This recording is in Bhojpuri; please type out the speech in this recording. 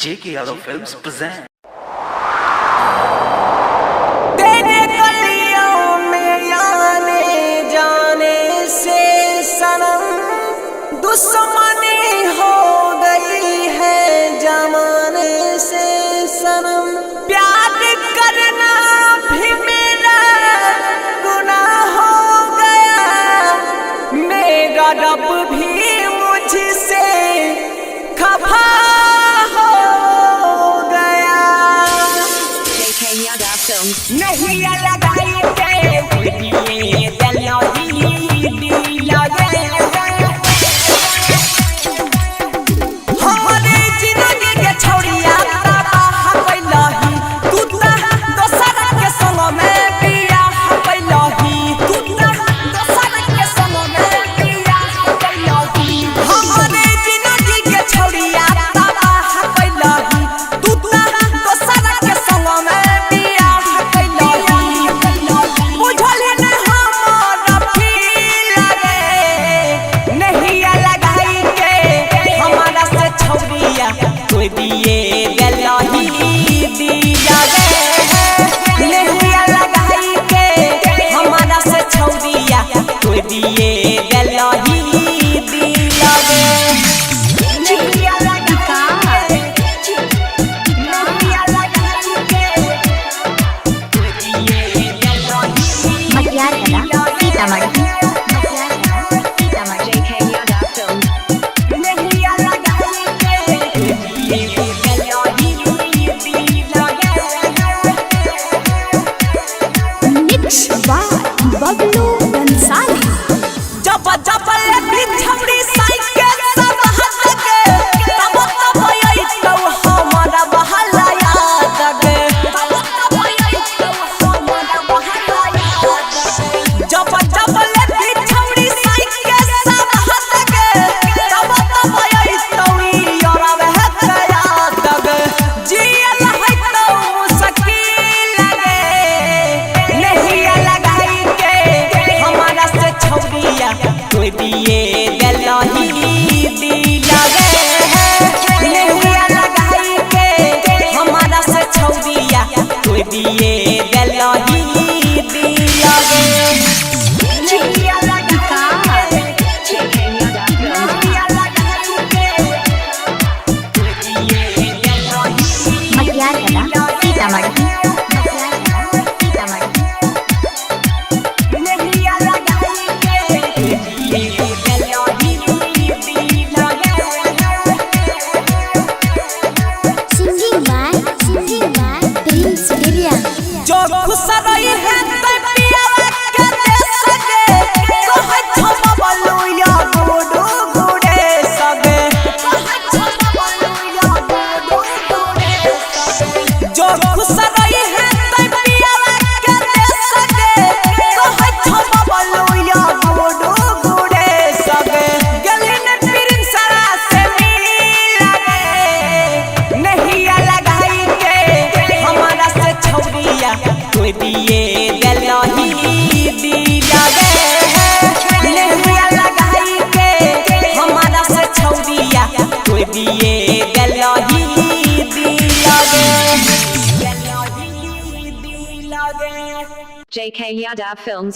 JK Yadav Films present. तेरे गलियों में आने जाने से सनम दुश्मनी हो गई है जमाने से सनम। प्यार करना भी मेरा गुनाह हो गया, मेरा रब भी मुझसे खफा हो गया। नहीं लगाई के दिए दिलोही लगे हमारे जिंदगी के छोड़िया तबाह कैलही तू ता दोसर के संग में बियाह कैलही तू ता दोसर के संग में बियाह कैलही हमारे जिंदगी के छोड़िया तबाह कैलही तू ता दोसर के संग में दिए दिलोही लगे नहिया लगाई के हमारा से छौरिया कोई दिए दिलोही लगे नहिया लगाई के कोई दिए दिलोही मटियार कला सीतामढ़ी। बबलू बंसाली जब जब ले छौरी साइकिल सब हाथ के तब तब आई तो हमारा बहला याद गे तब तब आई तो हमारा बहला याद जब जब ले छौरी साइकिल सब हाथ के तब तब आई तो यार बहत याद गे जियल है तो मुश्किल लगे नहीं लगाई हमारा से छौरिया कोई दिए दिलोही लगे नहिया लगाई के हमारा से छौरिया कोई दिए दिलोही लगे नहिया लगाई मटियार कला सीतामढ़ी। जो खुश रही है पियावा के दे सके कहे छम बलू या गुडू गुडे सगे कहे छम बलू या गुडू गुडे सगे जो खुश रही है पियावा के दे सके कहे छम बलू या गुडू गुडे सगे गलिन पिरिन सरा से मिल लगे नहिया लगाई के हमारा से छौरिया कोई दिए दिलोही लगे नहिया लगाई के हमारा से छौरिया कोई दिए दिलोही लगे JK Yadav Films